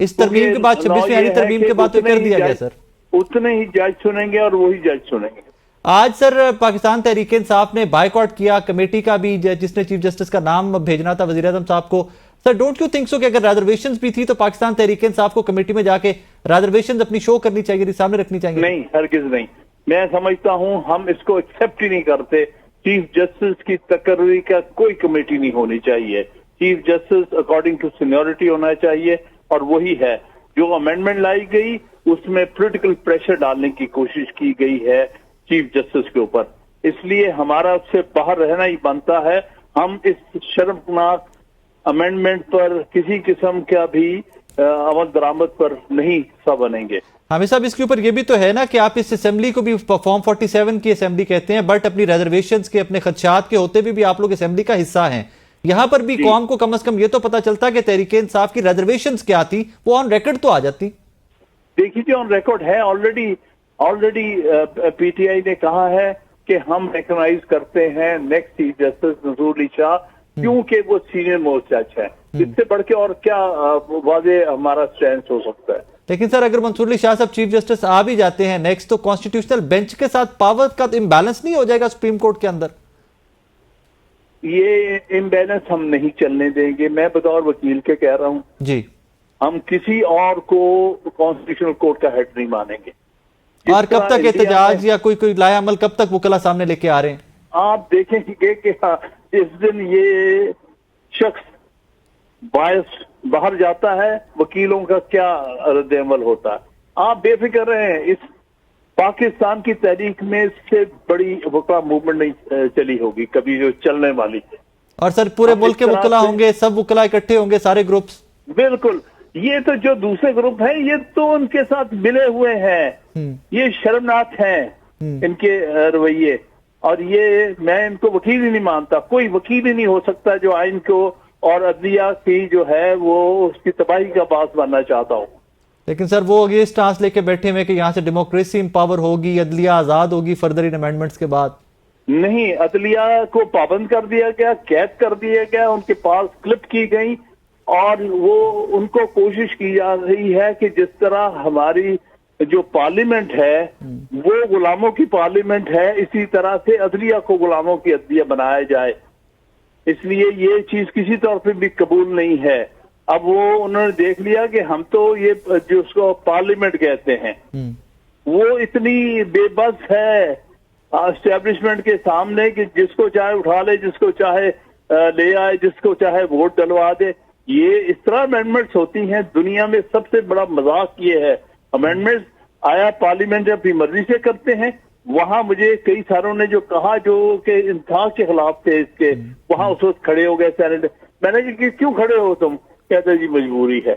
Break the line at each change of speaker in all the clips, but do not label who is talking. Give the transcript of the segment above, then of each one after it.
اس ترمیم کے بعد 26ویں ترمیم کے بعد تو کر دیا گیا سر.
اتنے ہی جج سنیں گے اور وہی جج سنیں گے.
آج سر پاکستان تحریک انصاف نے بائیکاٹ کیا کمیٹی کا بھی, جس نے چیف جسٹس کا نام بھیجنا تھا وزیر اعظم صاحب کو. سر ڈونٹ یو تھنک سو کہ اگر ریزرویشنز بھی تھی تو پاکستان تحریک انصاف کو کمیٹی میں جا کے ریزرویشنز اپنی شو کرنی چاہیے, سامنے رکھنی چاہیے؟
نہیں, ہرگز نہیں. میں سمجھتا ہوں ہم اس کو ایکسپٹ ہی نہیں کرتے. چیف جسٹس کی تقرری کا کوئی کمیٹی نہیں ہونی چاہیے. Chief justice according to seniority ہونا چاہیے, اور وہی ہے. جو امینڈمنٹ لائی گئی اس میں پولیٹیکل پریشر ڈالنے کی کوشش کی گئی ہے چیف جسٹس کے اوپر, اس لیے ہمارا اس سے باہر رہنا ہی بنتا ہے. ہم اس شرمناک امینڈمنٹ پر کسی قسم کا بھی عمل درآمد پر نہیں حصہ بنیں گے.
حامد صاحب, اس کے اوپر یہ بھی تو ہے نا کہ آپ اس اسمبلی کو بھی فارم 47 کی اسمبلی کہتے ہیں, بٹ اپنی ریزرویشنز کے اپنے خدشات کے ہوتے بھی آپ لوگ اسمبلی کا حصہ ہیں. یہاں پر بھی قوم کو کم از کم یہ تو پتا چلتا کہ تحریک انصاف کی ریزرویشنز کیا تھی, وہ آن ریکارڈ تو آ جاتی.
دیکھیے آن ریکارڈ ہے آلریڈی پی ٹی آئی نے کہا ہے کہ ہم ریکگنائز کرتے ہیں نیکسٹ چیف جسٹس منصور علی شاہ, کیونکہ وہ سینئر موسٹ جج ہے. اس سے بڑھ کے اور کیا واضح ہمارا اسٹینڈ ہو سکتا ہے.
لیکن سر اگر منصور علی شاہ صاحب چیف جسٹس آ بھی جاتے ہیں نیکسٹ, تو کانسٹیٹیوشنل بینچ کے ساتھ پاور کا امبیلنس نہیں ہو جائے گا سپریم کورٹ کے اندر؟
یہ امبیلنس ہم نہیں چلنے دیں گے. میں بطور وکیل کے کہہ رہا ہوں
جی,
ہم کسی اور کو کانسٹیٹیوشنل کورٹ کا ہیڈ نہیں مانیں گے.
اور کب تک احتجاج یا کوئی لایا عمل کب تک وکلا سامنے لے کے آ رہے ہیں؟
آپ دیکھیں گے کہ اس دن یہ شخص باعث باہر جاتا ہے, وکیلوں کا کیا رد عمل ہوتا ہے. آپ بے فکر رہیں, اس پاکستان کی تحریک میں اس سے بڑی وکلا موومنٹ نہیں چلی ہوگی کبھی جو چلنے والی ہے.
اور سر پورے ملک کے وکلا ہوں گے, سب وکلا اکٹھے ہوں گے, سارے گروپس.
بالکل. یہ تو جو دوسرے گروپ ہیں یہ تو ان کے ساتھ ملے ہوئے ہیں. یہ شرمناک ہیں ان کے رویے, اور یہ میں ان کو وکیل ہی نہیں مانتا. کوئی وکیل ہی نہیں ہو سکتا جو آئین کو اور عدلیہ کی جو ہے وہ اس کی تباہی کا باعث بننا چاہتا ہوں.
لیکن سر وہ یہ سٹانس لے کے بیٹھے ہوئے کہ یہاں سے ڈیموکریسی امپاور ہوگی, عدلیہ آزاد ہوگی فردر ان امینڈمنٹس کے بعد.
نہیں, عدلیہ کو پابند کر دیا گیا, قید کر دیا گیا, ان کے پاس کلپ کی گئی, اور وہ ان کو کوشش کی جا رہی ہے کہ جس طرح ہماری جو پارلیمنٹ ہے وہ غلاموں کی پارلیمنٹ ہے, اسی طرح سے عدلیہ کو غلاموں کی عدلیہ بنایا جائے. اس لیے یہ چیز کسی طور پہ بھی قبول نہیں ہے. اب وہ انہوں نے دیکھ لیا کہ ہم تو یہ جو اس کو پارلیمنٹ کہتے ہیں وہ اتنی بے بس ہے اسٹیبلشمنٹ کے سامنے کہ جس کو چاہے اٹھا لے, جس کو چاہے لے آئے, جس کو چاہے ووٹ ڈلوا دے. یہ اس طرح امینڈمنٹس ہوتی ہیں. دنیا میں سب سے بڑا مذاق یہ ہے امینڈمنٹس آیا پارلیمنٹ اپنی مرضی سے کرتے ہیں. وہاں مجھے کئی ساروں نے جو کہا جو کہ انتہا کے خلاف تھے اس کے, وہاں اس وقت کھڑے ہو گئے سینیٹ. میں نے کہا کیوں کھڑے ہو تم؟ کہتے جی مجبوری ہے,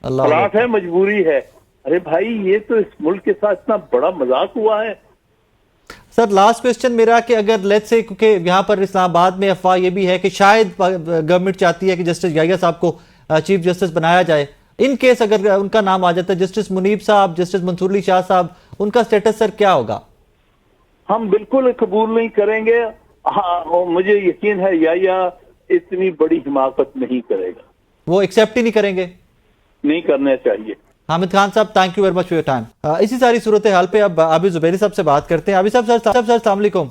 خلاف ہے, مجبوری ہے. ارے بھائی یہ تو اس ملک کے ساتھ اتنا بڑا مذاق ہوا ہے.
سر لاسٹ کوسچن میرا کہ اگر لیٹس سے, کیونکہ یہاں پر اسلام آباد میں افواہ یہ بھی ہے کہ شاید گورنمنٹ چاہتی ہے کہ جسٹس یحییٰ صاحب کو چیف جسٹس بنایا جائے, ان کیس اگر ان کا نام آ جاتا ہے, جسٹس منیب صاحب, جسٹس منصور علی شاہ صاحب, ان کا سٹیٹس سر کیا ہوگا؟
ہم بالکل قبول نہیں کریں گے. ہاں مجھے یقین ہے یحییٰ اتنی بڑی حماقت نہیں کرے گا,
وہ ایکسیپٹ ہی نہیں کریں گے,
نہیں کرنا چاہیے.
حامد خان صاحب thank you very much for your time. اسی ساری صورتحال پہ اب عابد زبیری صاحب سے بات کرتے ہیں. عابد صاحب سر السلام علیکم.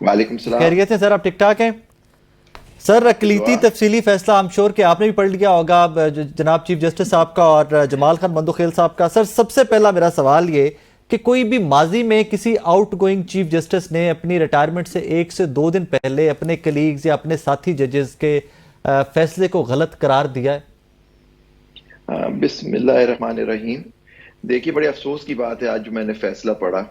وعلیکم السلام.
خیریت سے سر, آپ ٹھیک ٹھاک ہیں؟ سر اقلیتی تفصیلی فیصلہ I'm sure کہ آپ نے بھی پڑھ لیا ہوگا جناب چیف جسٹس صاحب کا اور جمال خان بندوخیل صاحب کا. سر سب سے پہلا میرا سوال یہ کہ کوئی بھی ماضی میں کسی آؤٹ گوئنگ چیف جسٹس نے اپنی ریٹائرمنٹ سے 1 سے 2 دن پہلے اپنے کلیگز یا اپنے ساتھی ججز کے فیصلے کو غلط قرار دیا ہے؟
بسم اللہ الرحمن الرحیم. دیکھیے بڑے افسوس کی بات ہے آج جو میں نے فیصلہ پڑھا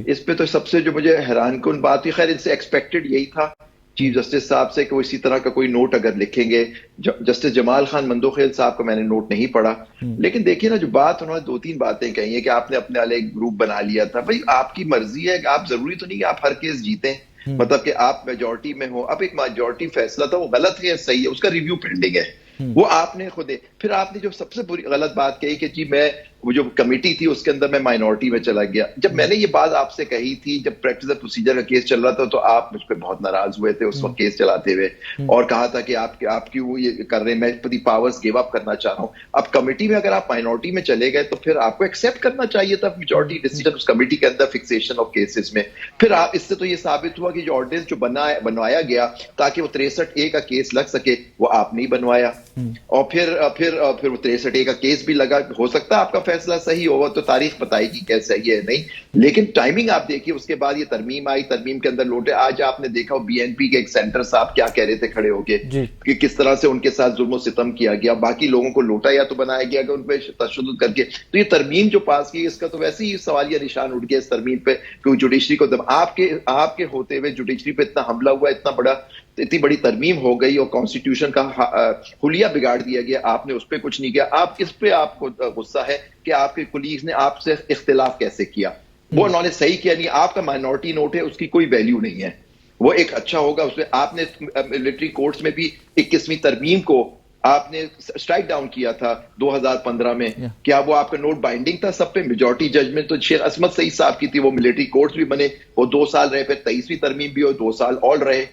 اس پہ, تو سب سے جو مجھے حیران کن بات تھی, خیر ان سے ایکسپیکٹڈ یہی تھا چیف جسٹس صاحب سے کہ وہ اسی طرح کا کوئی نوٹ اگر لکھیں گے. جسٹس جمال خان بندوخیل صاحب کا میں نے نوٹ نہیں پڑھا, لیکن دیکھیے نا جو بات انہوں نے 2-3 باتیں کہی ہیں کہ آپ نے اپنے والے ایک گروپ بنا لیا تھا. بھائی آپ کی مرضی ہے کہ آپ, ضروری تو نہیں کہ آپ ہر کیس جیتیں, مطلب کہ آپ میجورٹی میں ہو. اب ایک میجورٹی فیصلہ تھا وہ غلط ہے صحیح ہے, اس کا ریویو پینڈنگ ہے, وہ آپ نے خود. پھر آپ نے جو سب سے بری غلط بات کہی کہ جی میں وہ جو کمیٹی تھی اس کے اندر میں مائنورٹی میں چلا گیا. جب میں نے یہ بات آپ سے کہی تھی جب پریکٹس آف پروسیجر کا کیس چل رہا تھا تو آپ مجھ پہ بہت ناراض ہوئے تھے اس وقت کیس چلاتے ہوئے اور کہا تھا کہ آپ کیوں یہ کر رہے ہیں, میں اپنی پاورز گیو اپ کرنا چاہ رہا ہوں. اب کمیٹی میں اگر آپ مائنورٹی میں چلے گئے تو پھر آپ کو ایکسیپٹ کرنا چاہیے تھا میجورٹی ڈیسیجن اس کمیٹی کے اندر فکسیشن آف کیسز میں. پھر آپ اس سے تو یہ ثابت ہوا کہ جو آرڈیننس جو بنوایا گیا تاکہ وہ 63A کا کیس لگ سکے وہ آپ نہیں بنوایا, اور پھر وہ 63A کا کیس بھی لگا. ہو سکتا ہے آپ کا فیصلہ صحیح ہوگا تو تاریخ بتائے گی کیا صحیح ہے نہیں, لیکن ٹائمنگ آپ دیکھیے اس کے بعد یہ ترمیم آئی, ترمیم کے اندر لوٹے. آج آپ نے دیکھا BNP کے ایک سینٹر صاحب کیا کہہ رہے تھے کھڑے ہو کے کہ کس طرح سے ان کے ساتھ ظلم و ستم کیا گیا, باقی لوگوں کو لوٹا یا تو بنایا گیا کہ ان پہ تشدد کر کے. تو یہ ترمیم جو پاس کی اس کا تو ویسے ہی سوالیہ نشان اٹھ گیا اس ترمیم پہ, کیونکہ جوڈیشری کو آپ کے ہوتے ہوئے جوڈیشری پہ اتنا حملہ ہوا, اتنی بڑی ترمیم ہو گئی اور کانسٹیٹیوشن کا حلیہ بگاڑ دیا گیا, آپ نے اس پہ کچھ نہیں کیا. آپ کس پہ آپ کو غصہ ہے کہ آپ کے کولیگز نے آپ سے اختلاف کیسے کیا, وہ انہوں نے صحیح کیا نہیں. آپ کا مائنورٹی نوٹ ہے اس کی کوئی ویلیو نہیں ہے, وہ ایک اچھا ہوگا اس میں. آپ نے ملٹری کورٹس میں بھی 21ویں ترمیم کو آپ نے اسٹرائک ڈاؤن کیا تھا 2015 میں, کیا وہ آپ کا نوٹ بائنڈنگ تھا سب پہ؟ میجورٹی ججمنٹ تو شیخ عصمت سعید صاحب کی تھی, وہ ملٹری کورٹس بھی بنے, وہ 2 سال رہے, پھر 23ویں ترمیم بھی ہو 2 سال اور رہے.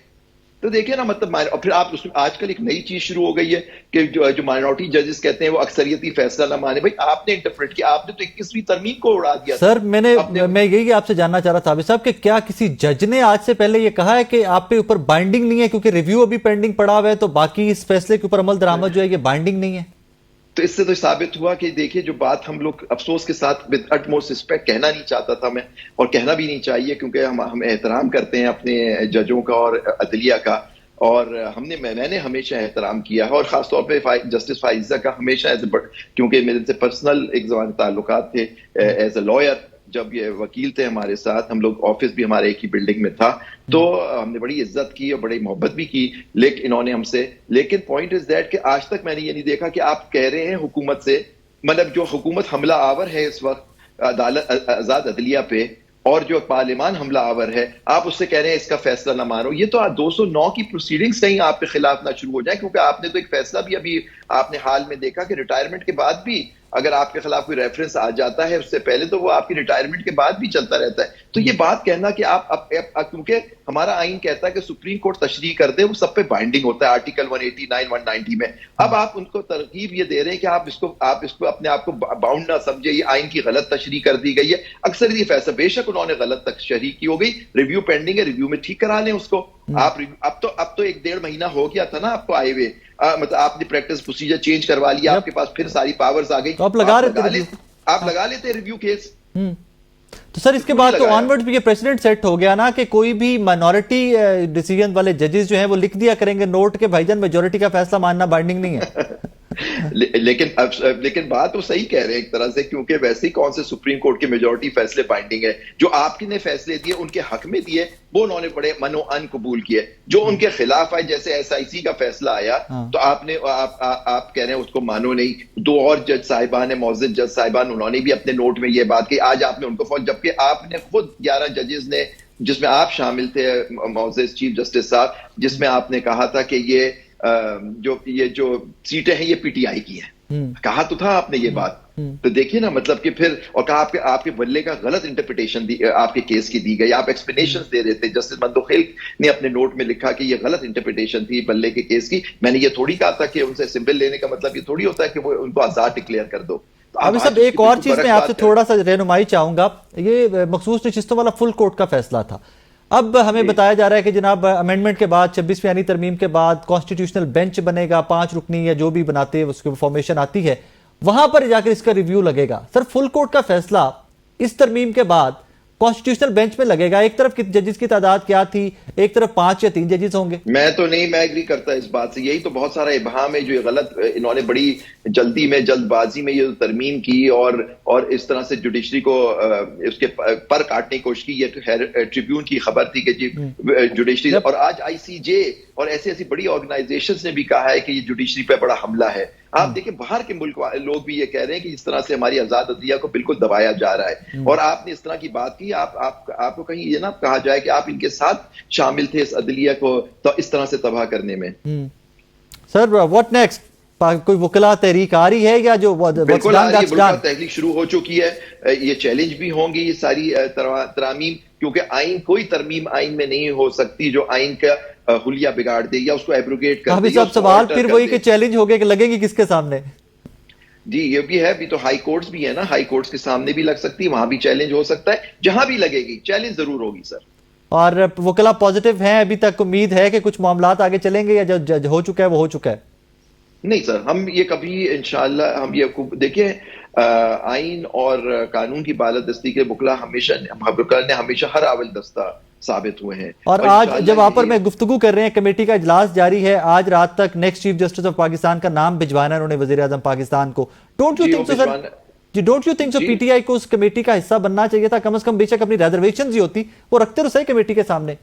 تو دیکھیں نا مطلب, اور پھر آپ اس میں آج کل ایک نئی چیز شروع ہو گئی ہے کہ جو مائنورٹی ججز کہتے ہیں وہ اکثریتی فیصلہ نہ مانے. بھائی آپ نے انٹرپریٹ کیا, آپ نے تو 21ویں ترمیم کو اڑا دیا.
سر میں یہی آپ سے جاننا چاہ رہا تھا عابد صاحب کہ کیا کسی جج نے آج سے پہلے یہ کہا ہے کہ آپ کے اوپر بائنڈنگ نہیں ہے کیونکہ ریویو ابھی پینڈنگ پڑا ہوا ہے, تو باقی اس فیصلے کے اوپر عمل درآمد جو ہے یہ بائنڈنگ نہیں ہے؟
تو اس سے تو ثابت ہوا کہ دیکھیے جو بات ہم لوگ افسوس کے ساتھ ود اٹ موسٹ ریسپیکٹ کہنا نہیں چاہتا تھا میں, اور کہنا بھی نہیں چاہیے کیونکہ ہم احترام کرتے ہیں اپنے ججوں کا اور عدلیہ کا, اور میں نے ہمیشہ احترام کیا ہے, اور خاص طور پہ جسٹس فائزہ کا ہمیشہ کیونکہ میرے سے پرسنل ایک زمانے تعلقات تھے ایز اے لائر. جب یہ وکیل تھے ہمارے ساتھ, ہم لوگ آفس بھی ہمارے ایک ہی بلڈنگ میں تھا, تو ہم نے بڑی عزت کی اور بڑی محبت بھی کی لیکن انہوں نے ہم سے. لیکن پوائنٹ از دیٹ کہ آج تک میں نے یہ نہیں دیکھا کہ آپ کہہ رہے ہیں حکومت سے, مطلب جو حکومت حملہ آور ہے اس وقت آزاد عدلیہ پہ, اور جو پارلیمان حملہ آور ہے, آپ اس سے کہہ رہے ہیں اس کا فیصلہ نہ مانو. یہ تو 209 کی پروسیڈنگز کہیں آپ کے خلاف نہ شروع ہو جائیں, کیونکہ آپ نے تو ایک فیصلہ بھی ابھی آپ نے حال میں دیکھا کہ ریٹائرمنٹ کے بعد بھی اگر آپ کے خلاف کوئی ریفرنس آ جاتا ہے, اس سے پہلے تو وہ آپ کی ریٹائرمنٹ کے بعد بھی چلتا رہتا ہے. تو یہ بات کہنا کہ آپ کیونکہ ہمارا آئین کہتا ہے کہ سپریم کورٹ تشریح کر دے وہ سب پہ بائنڈنگ ہوتا ہے آرٹیکل 189 190 میں. اب آپ ان کو ترغیب یہ دے رہے ہیں کہ آپ اس کو اپنے آپ کو باؤنڈ نہ سمجھے, یہ آئین کی غلط تشریح کر دی گئی ہے. اکثر یہ فیصلہ بے شک انہوں نے غلط تشریح کی ہو گئی, ریویو پینڈنگ ہے, ریویو میں ٹھیک کرا لیں اس کو. آپ اب تو 1.5 مہینہ ہو گیا تھا نا آپ کو آئے ہوئے, مطلب آپ نے پریکٹس پروسیجر چینج کروا لیا, آپ کے پاس پھر ساری پاورز آ گئی,
آپ
لگا لیتے ریویو کیس.
تو سر اس کے بعد تو آنورڈ بھی یہ پریسیڈنٹ سیٹ ہو گیا نا کہ کوئی بھی مائنورٹی ڈیسیژن والے ججز جو ہیں وہ لکھ دیا کریں گے نوٹ کے بھائی جان میجورٹی کا فیصلہ ماننا بائنڈنگ نہیں ہے.
لیکن بات وہ صحیح کہہ رہے ہیں ایک طرح سے, کیونکہ ویسے ہی کون سے سپریم کورٹ کے میجورٹی فیصلے بائنڈنگ ہے. جو آپ نے فیصلے دیے ان کے حق میں دیے وہ انہوں نے بڑے من و ان قبول کیے, جو ان کے خلاف آئے جیسے SIC کا فیصلہ آیا تو آپ کہہ رہے ہیں اس کو مانو نہیں. 2 اور جج صاحبان ہیں, معزز جج صاحبان, انہوں نے بھی اپنے نوٹ میں یہ بات کی, آج آپ نے ان کو فوج, جبکہ آپ نے خود 11 ججز نے جس میں آپ شامل تھے معزز چیف جسٹس صاحب, جس میں آپ نے کہا تھا کہ یہ جو سیٹیں ہیں یہ PTI کی ہیں, کہا تو تھا آپ نے یہ بات. تو دیکھیے نا مطلب کہ پھر, اور کہا آپ کے بلے کا غلط انٹرپریٹیشن آپ کے کیس کی دی گئی, آپ ایکسپلینیشنز دے رہے تھے. جسٹس مندوخیل نے اپنے نوٹ میں لکھا کہ یہ غلط انٹرپریٹیشن تھی بلے کے کیس کی. میں نے یہ تھوڑی کہا تھا کہ ان سے سمبل لینے کا مطلب یہ تھوڑی ہوتا ہے کہ وہ ان کو آزاد ڈکلیئر کر دو.
ابھی صاحب ایک اور چیز میں آپ سے تھوڑا سا رہنمائی چاہوں گا, یہ مخصوص نشستوں والا فل کورٹ کا فیصلہ تھا. اب ہمیں بتایا جا رہا ہے کہ جناب امینڈمنٹ کے بعد 26ویں یعنی ترمیم کے بعد کانسٹیٹیوشنل بینچ بنے گا, 5 رکنی یا جو بھی بناتے ہیں اس کی فارمیشن آتی ہے, وہاں پر جا کر اس کا ریویو لگے گا. سر فل کورٹ کا فیصلہ اس ترمیم کے بعد کانسٹیٹیوشنل بینچ میں لگے گا. ایک طرف ججز کی تعداد کیا تھی, ایک طرف 5 یا 3 ججز ہوں گے. میں
ایگری کرتا اس بات سے. یہی تو بہت سارا ابہام ہے جو غلط انہوں نے بڑی جلدی میں جلد بازی میں یہ ترمیم کی اور اس طرح سے جوڈیشری کو اس کے پر کاٹنے کی کوشش کی. یہ ٹریبیون کی خبر تھی کہ جوڈیشری, اور آج ICJ اور ایسی بڑی آرگنائزیشنز نے بھی کہا ہے کہ یہ جوڈیشری پہ بڑا حملہ ہے. آپ دیکھیں باہر کے ملک لوگ بھی یہ کہہ رہے ہیں کہ اس طرح سے ہماری آزاد عدلیہ کو بالکل دبایا جا رہا ہے. اور آپ نے اس طرح کی بات کی, آپ کو کہیں یہ نہ کہا جائے کہ آپ ان کے ساتھ شامل تھے اس عدلیہ کو اس طرح سے تباہ کرنے میں.
Sir what next? کوئی وکلا تحریک آ رہی ہے یا جو
بالکل تحریک شروع ہو چکی ہے، یہ چیلنج بھی ہوں گی یہ ساری ترامیم، کیونکہ آئین کوئی ترمیم آئین میں نہیں ہو سکتی جو آئین کا حلیہ بگاڑ دے یا اس کو ایبروگیٹ کر دے۔
سوال پھر وہی کہ چیلنج ہو گیا کہ لگیں گی کس کے سامنے؟
جی یہ بھی ہے، بھی تو ہائی کورٹس بھی ہے نا، ہائی کورٹس کے سامنے بھی لگ سکتی ہے، وہاں بھی چیلنج ہو سکتا ہے، جہاں بھی لگے گی چیلنج ضرور ہوگی سر۔
اور وکلا پازیٹیو ہیں ابھی تک؟ امید ہے کہ کچھ معاملات آگے چلیں گے یا جو ہو چکا ہے وہ ہو چکا ہے؟
نہیں سر، ہم یہ کبھی انشاءاللہ ہم یہ دیکھیں آئین اور قانون کی بالادستی کے وکلا ہمیشہ ہر اول دستہ ثابت ہوئے ہیں۔
اور آج جب آپ پر میں گفتگو کر رہے ہیں، کمیٹی کا اجلاس جاری ہے، آج رات تک next chief justice of Pakistan کا نام بھجوانا ہے انہوں نے وزیر اعظم پاکستان کو۔ Don't you think so P T I کو اس کمیٹی کا حصہ بننا چاہیے تھا؟ کم از کم بے شک اپنی ریزرویشنز ہی ہوتی وہ رکھتے تو صحیح کمیٹی کے سامنے۔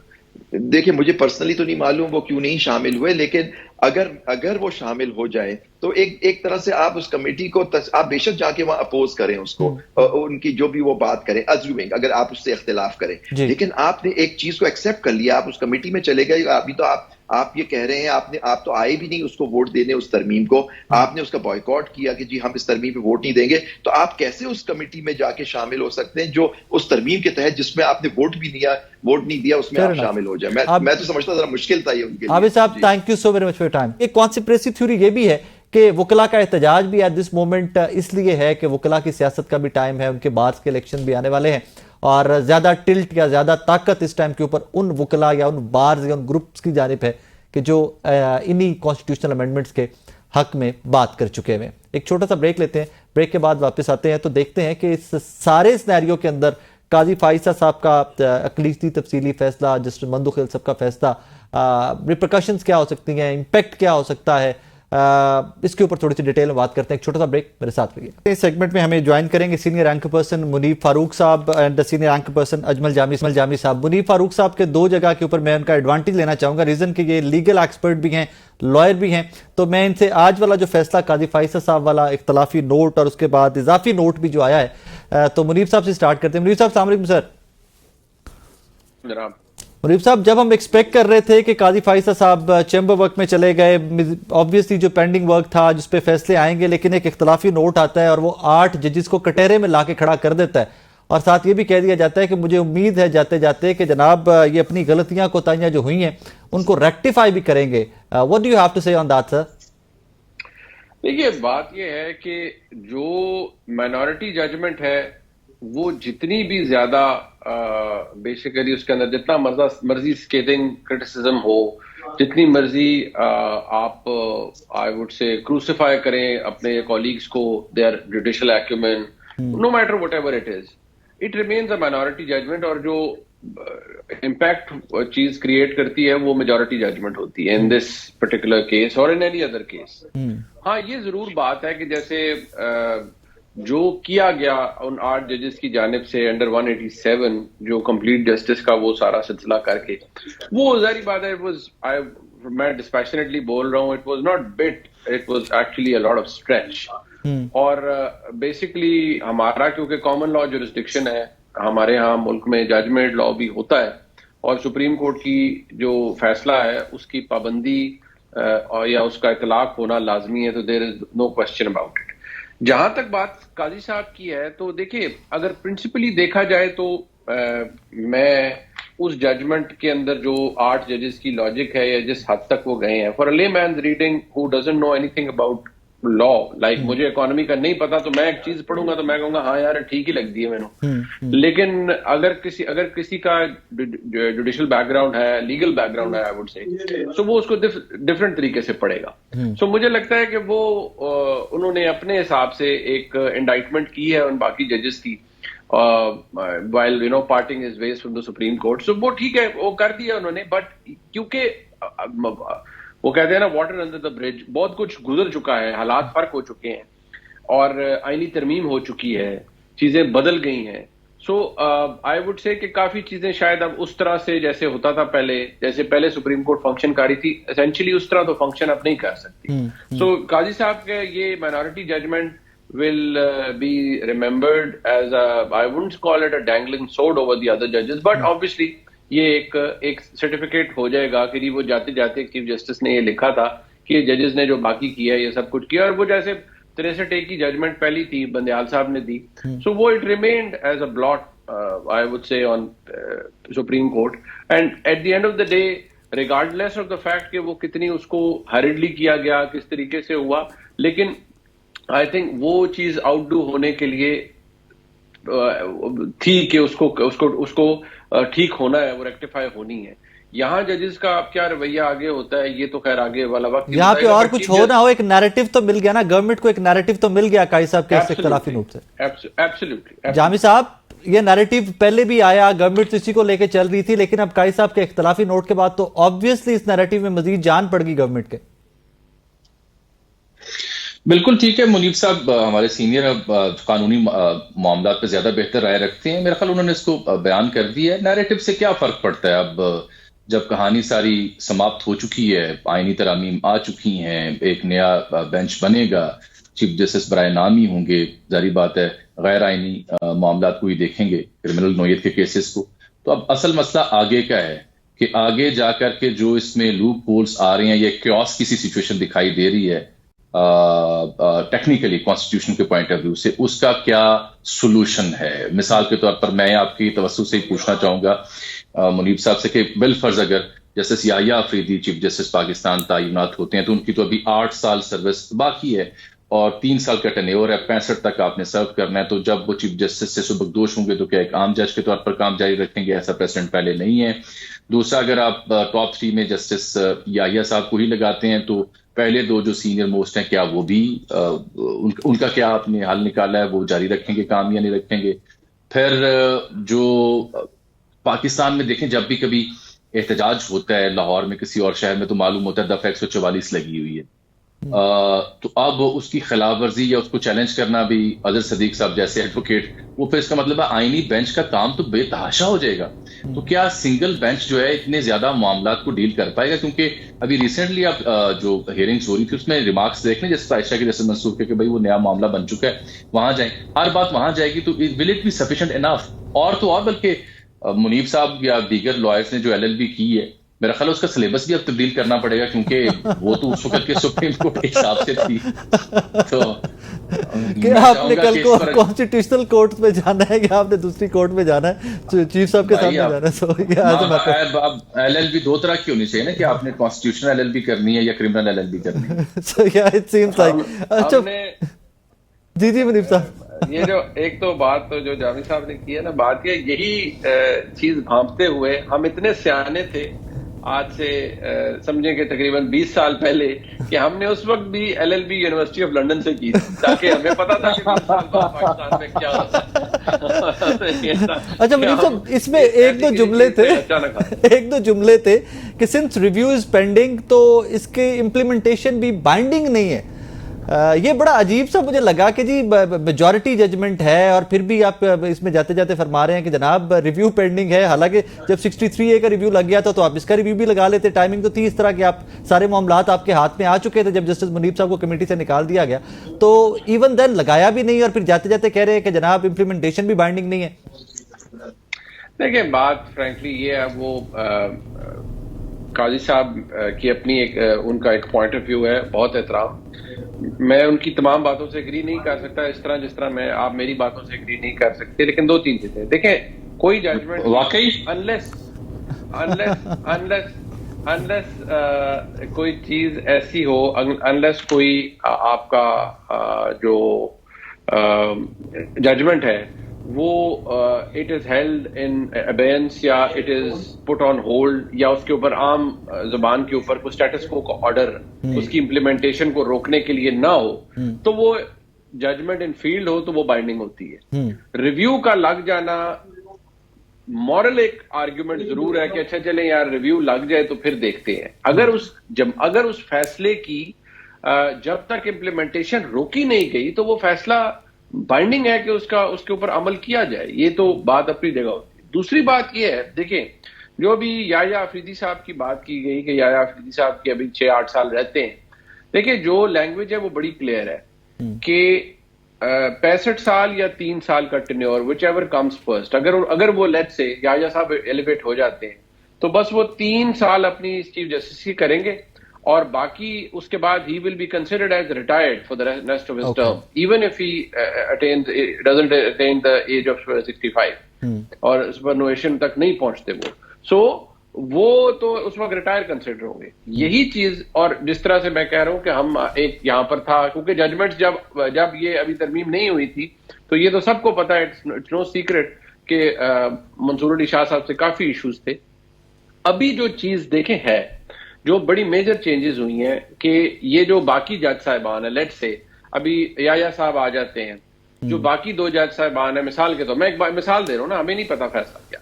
دیکھیں مجھے پرسنلی تو نہیں معلوم وہ کیوں نہیں شامل ہوئے، لیکن اگر وہ شامل ہو جائیں تو ایک طرح سے آپ اس کمیٹی کو آپ بے شک جا کے وہاں اپوز کریں اس کو، ان کی جو بھی وہ بات کریں، ازیومنگ اگر آپ اس سے اختلاف کریں، لیکن آپ نے ایک چیز کو ایکسیپٹ کر لیا، آپ اس کمیٹی میں چلے گئے۔ ابھی تو آپ یہ کہہ رہے ہیں آپ تو آئے بھی نہیں اس کو ووٹ دینے، اس ترمیم کو آپ نے اس کا بائیکاٹ کیا کہ جی ہم اس ترمیم پہ ووٹ نہیں دیں گے، تو آپ کیسے اس کمیٹی میں جا کے شامل ہو سکتے ہیں جو اس ترمیم کے تحت جس میں آپ نے ووٹ نہیں دیا اس میں آپ شامل ہو جائیں؟ میں تو سمجھتا ذرا مشکل تھا یہ ان کے لیے۔
عابد صاحب thank you so very much for your time. ایک کانسپریسی تھیوری یہ بھی ہے کہ وکلا کا احتجاج بھی ایٹ دس مومنٹ اس لیے ہے کہ وکلا کی سیاست کا بھی ٹائم ہے، ان کے بارز کے الیکشن بھی آنے والے ہیں، اور زیادہ ٹلٹ یا زیادہ طاقت اس ٹائم کے اوپر ان وکلا یا ان بارز یا ان گروپس کی جانب ہے کہ جو انہی کانسٹیٹیوشنل امینڈمنٹس کے حق میں بات کر چکے ہوئے ہیں۔ ایک چھوٹا سا بریک لیتے ہیں، بریک کے بعد واپس آتے ہیں تو دیکھتے ہیں کہ اس سارے سینیریو کے اندر قاضی فائزہ صاحب کا اقلیتی تفصیلی فیصلہ، جسٹس مندو خیل صاحب کا فیصلہ، ریپرکشنز کیا ہو سکتی ہیں، امپیکٹ کیا ہو سکتا ہے، اس کے اوپر تھوڑی سی ڈیٹیل میں بات کرتے ہیں۔ ایک چھوٹا سا بریک، میرے ساتھ رہیے۔ اس سیگمنٹ میں ہمیں جوائن کریں گے senior anchor person Muneeb Farooq sahab and senior anchor person Ajmal Jami sahab. Muneeb Farooq صاحب کے دو جگہ کے اوپر میں ان کا ایڈوانٹیج لینا چاہوں گا، ریزن کہ یہ لیگل ایکسپرٹ بھی ہیں، لائر بھی ہیں، تو میں ان سے آج والا جو فیصلہ قاضی فائزہ صاحب والا اختلافی نوٹ اور اس کے بعد اضافی نوٹ بھی جو آیا ہے، تو منیب صاحب سے سٹارٹ کرتے ہیں۔ منیب صاحب السلام علیکم سر۔
جناب
منیب صاحب، جب ہم ایکسپیکٹ کر رہے تھے کہ قاضی فائزہ صاحب چیمبر ورک میں چلے گئے، obviously جو پینڈنگ ورک تھا جس پہ فیصلے آئیں گے، لیکن ایک اختلافی نوٹ آتا ہے اور وہ 8 ججز کو کٹہرے میں لا کے کھڑا کر دیتا ہے، اور ساتھ یہ بھی کہہ دیا جاتا ہے کہ مجھے امید ہے جاتے جاتے کہ جناب یہ اپنی غلطیاں کوتاہیاں جو ہوئی ہیں ان کو ریکٹیفائی بھی کریں گے۔ what do you have to say on that sir؟
دیکھیے بات یہ ہے کہ جو مائنورٹی ججمنٹ ہے وہ جتنی بھی زیادہ بیسیکلی اس کے اندر جتنا مرضی اسکیتنگ کرٹیسزم ہو، جتنی مرضی آپ آئی وڈ سے کروسیفائی کریں اپنے کولیگز کو، their judicial acumen, no matter what ever it is, it remains a minority judgment, اور جو امپیکٹ چیز کریٹ کرتی ہے وہ میجورٹی ججمنٹ ہوتی ہے ان دس پرٹیکولر کیس اور ان اینی ادر کیس۔ ہاں یہ ضرور بات ہے کہ جیسے جو کیا گیا ان 8 ججز کی جانب سے انڈر 187 جو کمپلیٹ جسٹس کا وہ سارا سلسلہ کر کے، وہ ظاہری بات ہے میں ڈسپیشنیٹلی بول رہا ہوں، it was not but, it was actually a lot of stretch. اور بیسکلی ہمارا کیونکہ کامن لا جورسڈکشن ہے، ہمارے ہاں ملک میں ججمنٹ لا بھی ہوتا ہے، اور سپریم کورٹ کی جو فیصلہ ہے اس کی پابندی یا اس کا اطلاق ہونا لازمی ہے، تو دیر از نو کوسچن اباؤٹ اٹ۔ جہاں تک بات قاضی صاحب کی ہے تو دیکھیے اگر پرنسپلی دیکھا جائے تو میں اس ججمنٹ کے اندر جو 8 ججز کی لاجک ہے یا جس حد تک وہ گئے ہیں، فار اے لے means reading who doesn't know any thing about law, like مجھے اکانومی کا نہیں پتا تو میں ایک چیز پڑھوں گا تو میں کہوں گا ہاں یار ٹھیک ہی لگ دی ہے میں نے، لیکن اگر کسی کا جوڈیشل بیک گراؤنڈ ہے، لیگل بیک گراؤنڈ ہے آئی وڈ سے، سو وہ اس کو ڈفرنٹ طریقے سے پڑھے گا۔ سو مجھے لگتا ہے کہ وہ انہوں نے اپنے حساب سے ایک انڈائٹمنٹ کی ہے ان باقی ججز کی while you know parting his ways from the Supreme Court، so وہ ٹھیک ہے وہ کر دیا انہوں نے، بٹ کیونکہ وہ کہتے ہیں نا واٹر انڈر دا برج، بہت کچھ گزر چکا ہے، حالات فرق ہو چکے ہیں اور آئینی ترمیم ہو چکی ہے، چیزیں بدل گئی ہیں، سو آئی وڈ سے کہ کافی چیزیں شاید اب اس طرح سے جیسے ہوتا تھا پہلے، جیسے پہلے سپریم کورٹ فنکشن کر رہی تھی اسینشلی اس طرح تو فنکشن اب نہیں کر سکتی۔ سو قاضی صاحب کے یہ minority judgment will be remembered as I wouldn't call it a dangling sword over the other judges, but obviously یہ ایک سرٹیفکیٹ ہو جائے گا کہ وہ جاتے جاتے چیف جسٹس نے یہ لکھا تھا کہ ججز نے جو باقی کیا ہے یہ سب کچھ کیا, اور وہ جیسے 63A کی ججمنٹ پہلی تھی بندیال صاحب نے دی, سو وہ it remained as a blot I would say on Supreme Court, and at the end of the day regardless of the fact کہ وہ کتنی اس کو ہریڈلی کیا گیا, کس طریقے سے ہوا, لیکن آئی تھنک وہ چیز آؤٹ ڈو ہونے کے لیے تھی کہ اس کو ٹھیک ہونا ہے, وہ ریکٹیفائی ہونی ہے. یہاں ججز کا اب کیا رویہ آگے ہوتا ہے یہ تو خیر آگے والا وقت,
یہاں پہ اور کچھ ہو نہ ہو, ایک نیریٹو تو مل گیا نا, گورنمنٹ کو ایک نیریٹو تو مل گیا قاضی صاحب کے اس اختلافی نوٹ سے.
ایبسلیوٹلی
جامی صاحب, یہ نیریٹو پہلے بھی آیا, گورنمنٹ اسی کو لے کے چل رہی تھی, لیکن اب قاضی صاحب کے اختلافی نوٹ کے بعد تو آبویسلی اس نیریٹو میں مزید جان پڑ گئی گورنمنٹ کے.
بالکل ٹھیک ہے, منیب صاحب ہمارے سینئر قانونی معاملات پہ زیادہ بہتر رائے رکھتے ہیں, میرا خیال انہوں نے اس کو بیان کر دیا ہے. نیریٹو سے کیا فرق پڑتا ہے اب جب کہانی ساری سماپت ہو چکی ہے, آئینی ترامیم آ چکی ہیں, ایک نیا بینچ بنے گا, چیف جسٹس برائے نام ہی ہوں گے, ظاہری بات ہے غیر آئینی معاملات کو ہی دیکھیں گے, کرمنل نوعیت کے کیسز کو. تو اب اصل مسئلہ آگے کا ہے کہ آگے جا کر کے جو اس میں لوپ ہولز آ رہے ہیں, یہ کیوس کی سی سچویشن دکھائی دے رہی ہے ٹیکنیکلی کانسٹیٹیوشن کے پوائنٹ آف ویو سے, اس کا کیا سولوشن ہے. مثال کے طور پر میں آپ کی توسط سے ہی پوچھنا چاہوں گا منیب صاحب سے کہ بالفرض اگر جسٹس یحییٰ آفریدی چیف جسٹس پاکستان تعینات ہوتے ہیں تو ان کی تو ابھی 8 سال سروس باقی ہے اور 3 سال کا ٹینیور ہے, 65 تک آپ نے سرو کرنا ہے. تو جب وہ چیف جسٹس سے سبکدوش ہوں گے تو کیا ایک عام جج کے طور پر کام جاری رکھیں گے؟ ایسا پریسیڈنٹ پہلے نہیں ہے. دوسرا, اگر آپ ٹاپ 3 میں جسٹس یحییٰ صاحب کو ہی لگاتے ہیں تو پہلے 2 جو سینئر موسٹ ہیں کیا وہ بھی ان کا کیا آپ نے حل نکالا ہے, وہ جاری رکھیں گے کام یا نہیں رکھیں گے؟ پھر جو پاکستان میں دیکھیں جب بھی کبھی احتجاج ہوتا ہے لاہور میں کسی اور شہر میں تو معلوم ہوتا ہے دفعہ 144 لگی ہوئی ہے, تو اب اس کی خلاف ورزی یا اس کو چیلنج کرنا بھی اظہر صدیق صاحب جیسے ایڈوکیٹ, وہ پھر اس کا مطلب ہے آئینی بینچ کا کام تو بے تحاشا ہو جائے گا. تو کیا سنگل بینچ جو ہے اتنے زیادہ معاملات کو ڈیل کر پائے گا؟ کیونکہ ابھی ریسنٹلی آپ جو ہیئرنگز ہو رہی تھی اس میں ریمارکس دیکھ لیں, جیسے عائشہ کی رسم منسوخ کے کہ بھائی وہ نیا معاملہ بن چکا ہے, وہاں جائیں, ہر بات وہاں جائے گی تو ول اٹ بی سفیشینٹ انف؟ اور تو اور بلکہ منیب صاحب یا دیگر لائرز نے جو LLB کی ہے, میرا خیال اس کا سلیبس بھی اب تبدیل کرنا پڑے گا, کیونکہ وہ تو اس وقت کے سپریم کورٹ کے حساب سے تھی. تو
کہ آپ نے کل کو کانسٹیٹیوشنل کورٹ میں جانا ہے یا آپ نے دوسری کورٹ میں جانا ہے, چیف صاحب کے سامنے جانا ہے.
اب LLB 2 طرح کی ہونی چاہیے نا, کہ آپ نے کانسٹیٹیوشنل LLB کرنی ہے یا کرمنل LLB کرنی ہے.
So yeah, it seems like اچھا جی منیب صاحب,
یہ جو ایک تو بات تو جو جامی صاحب نے کی ہے نا, بات یہ یہی چیز بھانپتے ہوئے ہم اتنے سیانے تھے آج سے سمجھیں کہ تقریباً 20 سال پہلے, کہ ہم نے اس وقت بھی LLB یونیورسٹی آف لنڈن سے کی تاکہ ہمیں پتا تھا کہ 20 سال بعد پاکستان میں کیا ہوتا ہے.
اچھا منیب صاحب, اس میں ایک دو جملے تھے کہ سنس ریویو از پینڈنگ تو اس کے امپلیمنٹیشن بھی بائنڈنگ نہیں ہے. یہ بڑا عجیب سا مجھے لگا کہ جی میجورٹی ججمنٹ ہے اور پھر بھی آپ اس میں جاتے جاتے فرما رہے ہیں کہ جناب ریویو پینڈنگ ہے, حالانکہ جب 63A کا ریویو لگ گیا تھا تو آپ اس کا ریویو بھی لگا لیتے. ٹائمنگ تو تھی اس طرح کہ آپ سارے معاملات آپ کے ہاتھ میں آ چکے تھے جب جسٹس منیب صاحب کو کمیٹی سے نکال دیا گیا, تو ایون دین لگایا بھی نہیں اور پھر جاتے جاتے کہہ رہے ہیں کہ جناب امپلیمنٹیشن بھی بائنڈنگ نہیں ہے.
دیکھیں بات فرینکلی یہ ہے, وہ قاضی صاحب کی اپنی ایک ان کا ایک پوائنٹ آف ویو ہے, بہت احترام, میں ان کی تمام باتوں سے ایگری نہیں کر سکتا اس طرح جس طرح میں آپ میری باتوں سے ایگری نہیں کر سکتے, لیکن 2-3 چیزیں دیکھیں. کوئی ججمنٹ
واقعی
انلیس کوئی چیز ایسی ہو, انلیس کوئی آپ کا جو ججمنٹ ہے وہ اٹ از ہیلڈ ان ابینس یا it is put on hold یا اس کے اوپر عام زبان کے اوپر کوئی اسٹیٹس کو آرڈر اس کی امپلیمنٹیشن کو روکنے کے لیے نہ ہو, تو وہ ججمنٹ ان فیلڈ ہو تو وہ بائنڈنگ ہوتی ہے. ریویو کا لگ جانا مورل ایک آرگیومنٹ ضرور ہے کہ اچھا چلیں یار ریویو لگ جائے تو پھر دیکھتے ہیں. اگر اس فیصلے کی جب تک امپلیمنٹیشن روکی نہیں گئی تو وہ فیصلہ بائنڈنگ ہے کہ اس کے اوپر عمل کیا جائے, یہ تو بات اپنی جگہ ہوتی ہے. دوسری بات یہ ہے, دیکھیں جو بھی یحییٰ آفریدی صاحب کی بات کی گئی کہ یحییٰ آفریدی صاحب کے ابھی 6-8 سال رہتے ہیں, دیکھیں جو لینگویج ہے وہ بڑی کلیئر ہے کہ 65 سال یا 3 سال کا ٹینیور وچ ایور کمز فرسٹ, اگر وہ لیٹ سے یحییٰ صاحب ایلیویٹ ہو جاتے ہیں تو بس وہ 3 سال اپنی چیف جسٹس کی کریں گے اور باقی اس کے بعد he will be considered as retired for the rest of his term, even if he doesn't attain the age of 65 اور superannuation تک نہیں پہنچتے وہ. سو وہ تو اس وقت ریٹائر کنسیڈر ہوں گے. یہی چیز, اور جس طرح سے میں کہہ رہا ہوں کہ ہم ایک یہاں پر تھا, کیونکہ ججمنٹ جب یہ ابھی ترمیم نہیں ہوئی تھی تو یہ تو سب کو پتا ہے, اٹس نو سیکرٹ کہ منصور علی شاہ صاحب سے کافی ایشوز تھے. ابھی جو چیز دیکھیں ہے, جو بڑی میجر چینجز ہوئی ہیں کہ یہ جو باقی جج صاحبان ہیں, لیٹ سے ابھی یحییٰ صاحب آ جاتے ہیں, جو باقی 2 جج صاحبان ہیں, مثال کے طور میں ایک مثال دے رہا ہوں نا, ہمیں نہیں پتا فیصلہ کیا,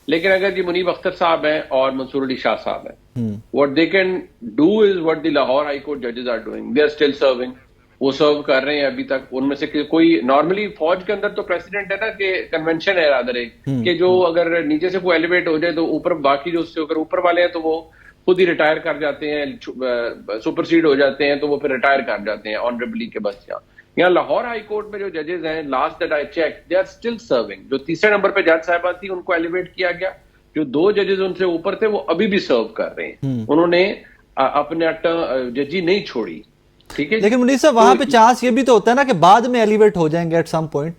لیکن اگر جی منیب اختر صاحب ہیں اور منصور علی شاہ صاحب ہیں, what they can do is what the Lahore High Court judges are doing. They are still serving. وہ سرو کر رہے ہیں ابھی تک. ان میں سے کوئی نارملی فوج کے اندر تو پریسیڈنٹ ہے نا کہ کنونشن ہے رادر ایک کہ جو اگر نیچے سے کوئی ایلیویٹ ہو جائے تو اوپر باقی جو اس سے اگر اوپر والے ہیں تو وہ خود ہی ریٹائر کر جاتے ہیں, سپرسیڈ ہو جاتے ہیں تو وہ پھر ریٹائر کر جاتے ہیں آنریبلی کے بس. یہاں لاہور ہائی کورٹ میں جو ججز ہیں, last that I check, they are still serving. جو 3رے نمبر پہ جج صاحبہ تھی ان کو ایلیویٹ کیا گیا, جو 2 ججز ان سے اوپر تھے وہ ابھی بھی سرو کر رہے ہیں. انہوں نے اپنے ججی نہیں چھوڑی. ٹھیک ہے,
لیکن منیر صاحب وہاں پہ چانس یہ بھی تو ہوتا ہے نا کہ بعد میں ایلیویٹ ہو جائیں گے ایٹ سم پوائنٹ.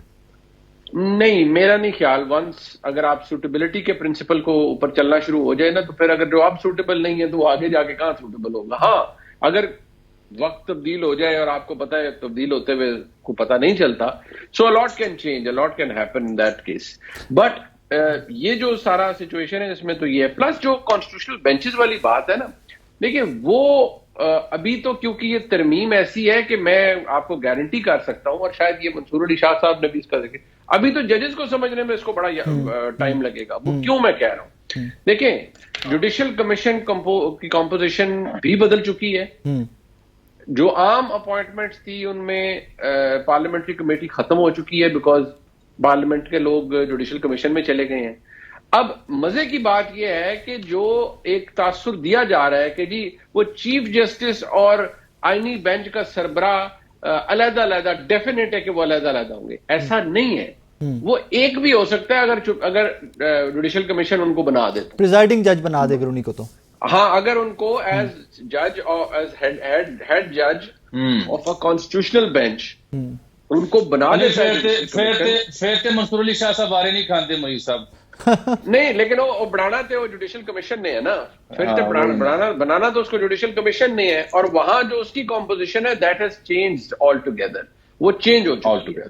نہیں, میرا نہیں خیال. ونس اگر آپ سوٹیبلٹی کے پرنسپل کو اوپر چلنا شروع ہو جائے نا تو پھر اگر جو آپ سوٹیبل نہیں ہے تو وہ آگے جا کے کہاں سوٹیبل ہوگا. ہاں, اگر وقت تبدیل ہو جائے اور آپ کو پتا ہے تبدیل ہوتے ہوئے کو پتا نہیں چلتا, سو a lot can change, a lot can happen in that case. But یہ جو سارا سچویشن ہے اس میں تو یہ ہے. پلس جو کانسٹیٹیوشنل بینچز والی بات ہے نا, دیکھیں وہ ابھی تو کیونکہ یہ ترمیم ایسی ہے کہ میں آپ کو گارنٹی کر سکتا ہوں, اور شاید یہ منصور علی شاہ صاحب نے بھی اس کا ذکر, ابھی تو ججز کو سمجھنے میں اس کو بڑا ٹائم لگے گا. وہ کیوں میں کہہ رہا ہوں, دیکھیں جوڈیشل کمیشن کی کمپوزیشن بھی بدل چکی ہے. جو عام اپوائنٹمنٹس تھی ان میں پارلیمنٹری کمیٹی ختم ہو چکی ہے بیکاز پارلیمنٹ کے لوگ جوڈیشل کمیشن میں چلے گئے ہیں. اب مزے کی بات یہ ہے کہ جو ایک تاثر دیا جا رہا ہے کہ جی وہ چیف جسٹس اور آئینی بینچ کا سربراہ علیحدہ علیحدہ, ڈیفینیٹ ہے کہ وہ علیحدہ علیحدہ ہوں گے, ایسا نہیں ہے. وہ ایک بھی ہو سکتا ہے اگر جوڈیشل کمیشن ان کو بنا دے,
پریزائڈنگ جج بنا دے اگر انہیں کو, تو
ہاں اگر ان کو ایز جج اور ایز ہیڈ جج آف اے کانسٹیٹیوشنل بینچ ان کو بنا دیتا
ہے. منصور علی شاہ صاحب آرے نہیں کھانتے مئی صاحب
نہیں, لیکن وہ بنانا تو جوڈیشل کمیشن نے ہے نا, پھر بنانا تو اس کو جوڈیشل کمیشن نے ہے, اور وہاں جو اس کی کمپوزیشن ہے that has changed all together, وہ چینج ہو چکی ہے.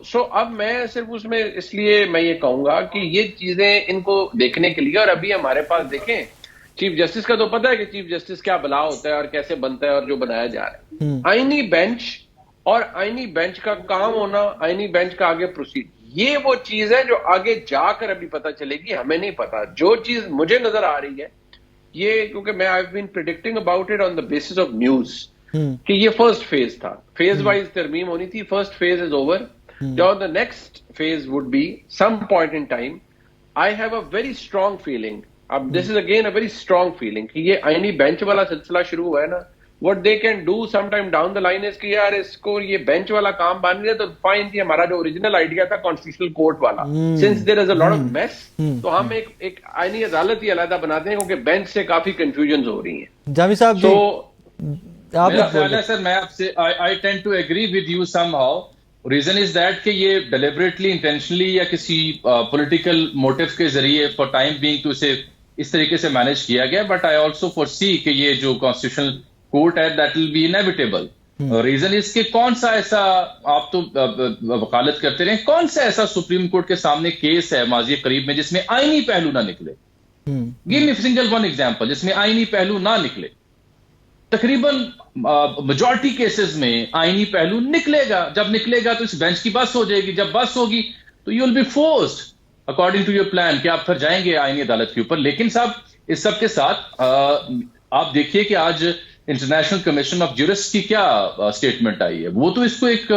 سو اب میں صرف اس میں اس لیے میں یہ کہوں گا کہ یہ چیزیں ان کو دیکھنے کے لیے, اور ابھی ہمارے پاس دیکھیں چیف جسٹس کا تو پتا ہے کہ چیف جسٹس کیا بلا ہوتا ہے اور کیسے بنتا ہے اور جو بنایا جا رہا ہے. آئینی بینچ اور آئینی بینچ کا کام ہونا, آئینی بینچ کا آگے پروسیڈ, یہ وہ چیز ہے جو آگے جا کر ابھی پتہ چلے گی, ہمیں نہیں پتا. جو چیز مجھے نظر آ رہی ہے یہ, کیونکہ میں I have been predicting about it on the basis of news, کہ یہ فرسٹ فیز تھا, فیز وائز ترمیم ہونی تھی, فرسٹ فیز از اوور. جو the next phase would be some point in time. I have a very strong feeling, اب this is again a very strong feeling کہ یہ آئینی بینچ والا سلسلہ شروع ہوا ہے نا, what they can do sometime down the line is کہ یار اس کو یہ بینچ والا کام بن رہا ہے تو فائن تھی, ہمارا جو اوریجنل آئیڈیا تھا کانسٹیٹیوشنل کورٹ والا, since there is a lot of mess, تو ہم ایک آئینی عدالت ہی علیحدہ بناتے ہیں کیونکہ بینچ سے کافی کنفیوژنز ہو رہی ہیں.
جامی صاحب
تو میرا خیال ہے سر, میں آپ سے I tend to agree with you somehow. Reason is that کہ یہ ڈیلیبریٹلی انٹینشنلی یا کسی پولیٹیکل موٹیو کے ذریعے فار ٹائم بینگ تو اسے اس طریقے سے مینج کیا گیا, بٹ آئی آلسو فور سی کہ یہ جو کانسٹیٹیوشنل کورٹ ہے that will be inevitable. Reason اس کے کون سا ایسا, آپ تو وکالت کرتے رہے, کون سا ایسا سپریم کورٹ کے سامنے کیس ہے ماضی قریب میں جس میں آئینی پہلو نہ نکلے؟ گیو می سنگل ون ایگزامپل جس میں آئینی پہلو نہ نکلے. تقریباً میجورٹی کیسز میں آئینی پہلو نکلے گا, جب نکلے گا تو اس بینچ کی بس ہو جائے گی, جب بس ہوگی تو you will be forced according to your plan کہ آپ پھر جائیں گے آئینی عدالت کے اوپر. لیکن صاحب اس سب کے ساتھ آپ دیکھیے کہ آج انٹرنیشنل کمیشن آف جورسٹ کی کیا اسٹیٹمنٹ آئی ہے. وہ تو اس کو ایک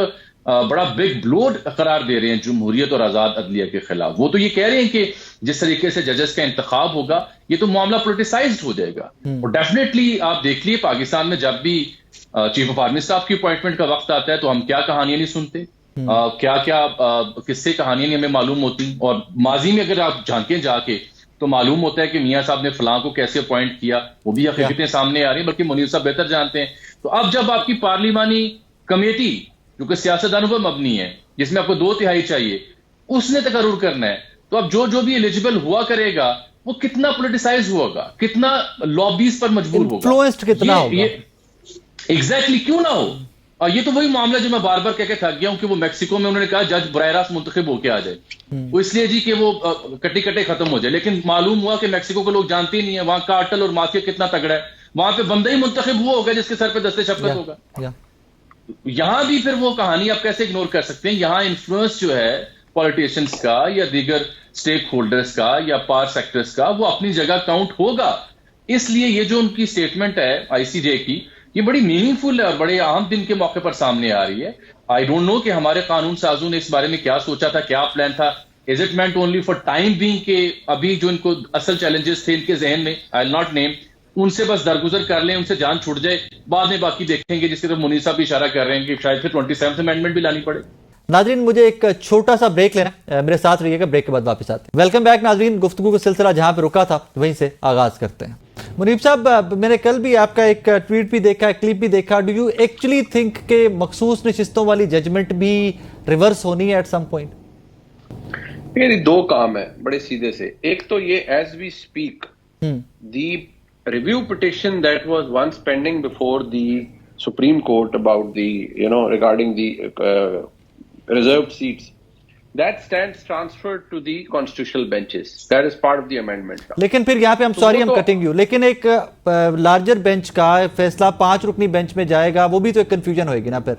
بڑا بگ بلو قرار دے رہے ہیں جمہوریت اور آزاد عدلیہ کے خلاف. وہ تو یہ کہہ رہے ہیں کہ جس طریقے سے ججز کا انتخاب ہوگا یہ تو معاملہ پولیٹیسائزڈ ہو جائے گا. اور ڈیفینیٹلی آپ دیکھ لیے پاکستان میں جب بھی چیف آف آرمی صاحب کی اپوائنٹمنٹ کا وقت آتا ہے تو ہم کیا کہانیاں نہیں سنتے, کیا کیا قصے کہانیاں نہیں ہمیں معلوم ہوتی. اور ماضی میں اگر آپ جھانکیں جا کے تو معلوم ہوتا ہے کہ میاں صاحب نے فلاں کو کیسے اپوائنٹ کیا، وہ بھی حقیقتیں سامنے آ رہی ہیں، بلکہ منیر صاحب بہتر جانتے ہیں. تو اب جب آپ کی پارلیمانی کمیٹی جو کہ سیاستدانوں پر مبنی ہے، جس میں آپ کو 2/3 چاہیے، اس نے تقرر کرنا ہے، تو اب جو بھی ایلیجیبل ہوا کرے گا وہ کتنا پولیٹیسائز ہوگا، کتنا لابیز پر مجبور ہوگا،
انفلوئنسڈ کتنا ہوگا.
ایگزیکٹلی کیوں نہ ہو. اور یہ تو وہی معاملہ جو میں بار بار کہہ کے تھک گیا ہوں کہ وہ میکسیکو میں انہوں نے کہا جج براہ راست منتخب ہو کے آ جائے، وہ اس لیے جی کہ وہ کٹی کٹے ختم ہو جائے. لیکن معلوم ہوا کہ میکسیکو کے لوگ جانتے ہی نہیں ہیں وہاں کارٹل اور مافیا کتنا تگڑا ہے. وہاں پہ بندہ ہی منتخب ہوا ہوگا جس کے سر پہ دستے شفقت ہوگا. یہاں بھی پھر وہ کہانی آپ کیسے اگنور کر سکتے ہیں. یہاں انفلوئنس جو ہے پولیٹیشنز کا یا دیگر سٹیک ہولڈرز کا یا پاور سیکٹرز کا، وہ اپنی جگہ کاؤنٹ ہوگا. اس لیے یہ جو ان کی سٹیٹمنٹ ہے آئی سی جے کی، یہ بڑی میننگ فل ہے اور بڑے اہم دن کے موقع پر سامنے آ رہی ہے. آئی ڈونٹ نو کہ ہمارے قانون سازوں نے اس بارے میں کیا سوچا تھا، کیا پلان تھا. Is it meant only for time being کہ ابھی جو ان کو اصل چیلنجز تھے ان کے ذہن میں، آئی ول ناٹ نیم، ان سے بس درگزر کر لیں، ان سے جان چھوٹ جائے، بعد میں باقی دیکھیں گے، جس کی طرف منیر صاحب بھی اشارہ کر رہے ہیں کہ شاید پھر 27th امینڈمنٹ بھی لانی پڑے.
ناظرین مجھے ایک چھوٹا سا بریک لینا ہے، میرے ساتھ رہیے گا، بریک کے بعد واپس آتے ہیں. ویلکم بیک ناظرین. گفتگو کا سلسلہ جہاں پہ رکا تھا وہیں سے آغاز کرتے ہیں. منیب صاحب، میں نے کل بھی آپ کا ایک ٹویٹ بھی دیکھا، کلپ بھی دیکھا. ڈو یو ایکچولی تھنک کہ مخصوص نشستوں والی ججمنٹ بھی ریورس ہونی ہے ایٹ سم پوائنٹ؟
میری دو کام ہے بڑے سیدھے سے. ایک تو یہ as we speak the review petition that was once pending before the Supreme Court about the regarding the reserved seats, that stands transferred to the constitutional benches. That is part of the amendment.
لیکن پھر یہاں پہ ہم sorry ہم cutting you, لیکن ایک larger bench کا فیصلہ 5 رکنی بینچ میں جائے گا، وہ بھی تو ایک کنفیوژن ہوئے گی نا پھر.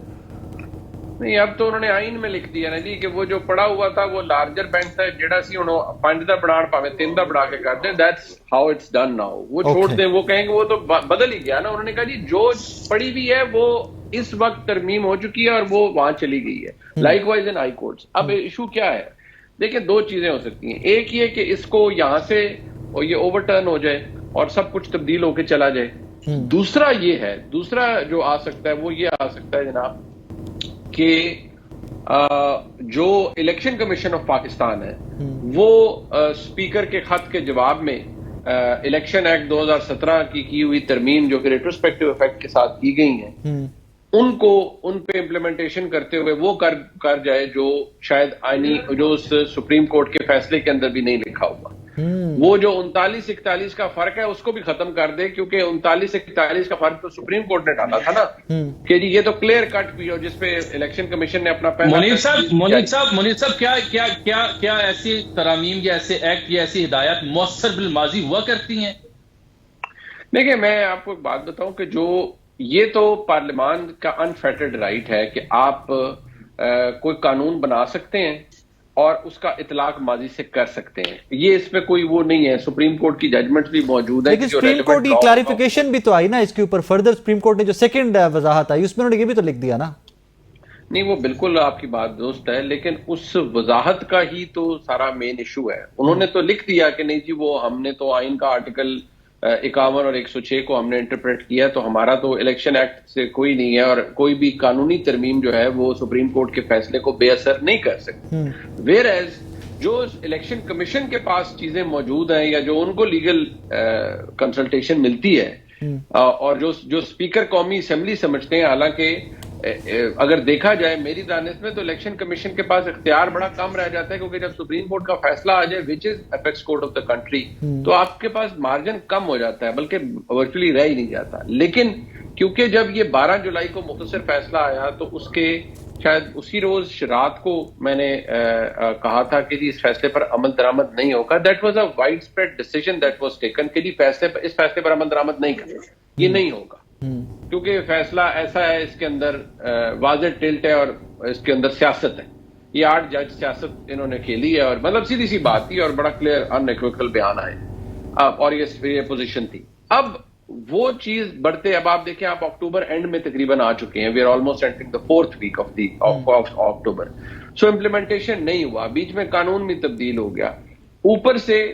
نہیں، اب تو انہوں نے آئین میں لکھ دیا نا جی کہ وہ جو پڑا ہوا تھا وہ لارجر بینچ تھا، جڑا سی انہوں 5 دا بڑھان پاوے 3 دا بڑھا کے کر دیں. That's how it's done now. وہ چھوڑ دیں، وہ کہیں گے وہ تو بدل ہی گیا نا. انہوں نے کہا جی جو پڑی بھی ہے وہ اس وقت ترمیم ہو چکی ہے اور وہ وہاں چلی گئی ہے. Like wise in high courts. اب ایشو کیا ہے؟ دیکھیں 2 چیزیں ہو سکتی ہیں. ایک یہ کہ اس کو یہاں سے یہ اوور ٹرن ہو جائے اور سب کچھ تبدیل ہو کے چلا جائے. دوسرا یہ ہے، دوسرا جو آ سکتا ہے وہ یہ آ سکتا ہے جناب کہ جو الیکشن کمیشن آف پاکستان ہے وہ اسپیکر کے خط کے جواب میں الیکشن ایکٹ 2017 کی ہوئی ترمیم جو کہ ریٹروسپیکٹیو افیکٹ کے ساتھ کی گئی ہیں، ان پہ امپلیمنٹیشن کرتے ہوئے وہ کر جائے جو شاید آئینی جو اس سپریم کورٹ کے فیصلے کے اندر بھی نہیں لکھا ہوا. وہ جو 39-41 کا فرق ہے اس کو بھی ختم کر دے، کیونکہ 39-41 کا فرق تو سپریم کورٹ نے ڈالا تھا نا کہ جی یہ تو کلیئر کٹ بھی ہو، جس پہ الیکشن کمیشن نے اپنا پہلا.
منیر صاحب کیا ایسی ترامیم یا ایسے ایکٹ یا ایسی ہدایات مؤثر بالماضی ہوا کرتی ہیں؟
دیکھیں میں آپ کو ایک بات بتاؤں کہ جو یہ تو پارلیمان کا انفیٹرڈ رائٹ ہے کہ آپ کوئی قانون بنا سکتے ہیں اور اس کا اطلاق ماضی سے کر سکتے ہیں. یہ اس پہ کوئی وہ نہیں ہے. سپریم کورٹ کی ججمنٹ بھی موجود ہے.
لیکن سپریم کورٹ کی کلیریفیکیشن بھی تو آئی نا اس کے اوپر. فردر سپریم کورٹ نے جو سیکنڈ وضاحت آئی اس میں انہوں نے یہ بھی تو لکھ دیا نا.
نہیں وہ بالکل آپ کی بات درست ہے، لیکن اس وضاحت کا ہی تو سارا مین ایشو ہے. انہوں نے تو لکھ دیا کہ نہیں جی وہ ہم نے تو آئین کا آرٹیکل 51 اور 106 کو ہم نے انٹرپریٹ کیا، تو ہمارا تو الیکشن ایکٹ سے کوئی نہیں ہے اور کوئی بھی قانونی ترمیم جو ہے وہ سپریم کورٹ کے فیصلے کو بے اثر نہیں کر سکتی. ویئر ایز جو الیکشن کمیشن کے پاس چیزیں موجود ہیں یا جو ان کو لیگل کنسلٹیشن ملتی ہے اور جو اسپیکر قومی اسمبلی سمجھتے ہیں، حالانکہ اگر دیکھا جائے میری دانش میں تو الیکشن کمیشن کے پاس اختیار بڑا کم رہ جاتا ہے، کیونکہ جب سپریم کورٹ کا فیصلہ آ جائے which is apex court of the country, تو آپ کے پاس مارجن کم ہو جاتا ہے، بلکہ ورچولی رہ ہی نہیں جاتا. لیکن کیونکہ جب یہ 12 جولائی کو مختصر فیصلہ آیا تو اس کے شاید اسی روز رات کو میں نے کہا تھا کہ جی اس فیصلے پر عمل درآمد نہیں ہوگا. That was a widespread decision that was taken کہ جی اس فیصلے پر عمل درآمد نہیں کرے گا، یہ نہیں ہوگا، کیونکہ فیصلہ ایسا ہے، اس کے اندر واضح ٹلٹ ہے اور اس کے اندر سیاست ہے. یہ 8 جج سیاست انہوں نے کھیلی ہے اور مطلب سیدھی سی بات تھی اور بڑا کلیئر ان ایکویکل بیان آئے اور یہ پوزیشن تھی. اب وہ چیز بڑھتے، اب آپ دیکھیں آپ اکتوبر اینڈ میں تقریباً آ چکے ہیں. We are almost entering the 4th week of October. So implementation نہیں ہوا، بیچ میں قانون بھی تبدیل ہو گیا. اوپر سے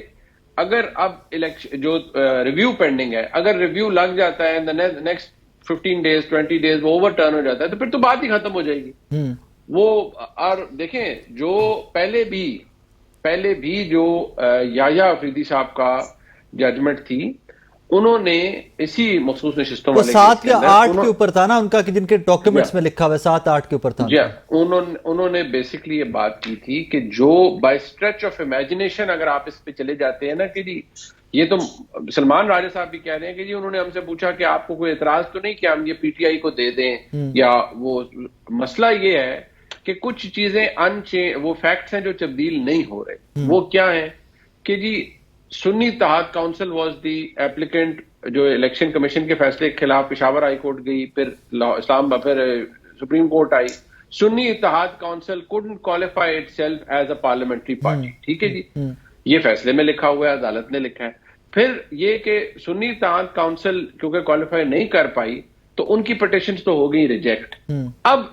اگر اب الیکشن جو ریویو پینڈنگ ہے، اگر ریویو لگ جاتا ہے نیکسٹ 15 days 20 days وہ اوور ٹرن ہو جاتا ہے تو پھر تو بات ہی ختم ہو جائے گی. وہ اور دیکھیں جو پہلے بھی پہلے بھی جو یحییٰ افریدی صاحب کا ججمنٹ تھی انہوں نے اسی مخصوص نشستوں
والے 7 یا 8 کے اوپر تھا نا ان کا کہ جن کے ڈاکیومنٹس میں لکھا ہوا ہے 7-8 کے اوپر تھا.
جی انہوں نے بیسکلی یہ بات کی تھی کہ جو بائی اسٹریچ آف امیجنیشن اگر آپ اس پہ چلے جاتے ہیں نا کہ جی یہ تو سلمان راجہ صاحب بھی کہہ رہے ہیں کہ جی انہوں نے ہم سے پوچھا کہ آپ کو کوئی اعتراض تو نہیں کہ ہم یہ پی ٹی آئی کو دے دیں یا وہ مسئلہ یہ ہے کہ کچھ چیزیں وہ فیکٹس ہیں جو تبدیل نہیں ہو رہے. وہ کیا ہیں کہ جی سنی اتحاد کونسل واز دی ایپلیکینٹ جو الیکشن کمیشن کے فیصلے کے خلاف پشاور ہائی کورٹ گئی, پھر پھر سپریم کورٹ آئی. سنی اتحاد council couldn't qualify itself as a parliamentary party. ٹھیک ہے جی, یہ فیصلے میں لکھا ہوا ہے, عدالت نے لکھا ہے. پھر یہ کہ سنی اتحاد کونسل کیونکہ کوالیفائی نہیں کر پائی تو ان کی پٹیشنز تو ہو گئی ریجیکٹ. اب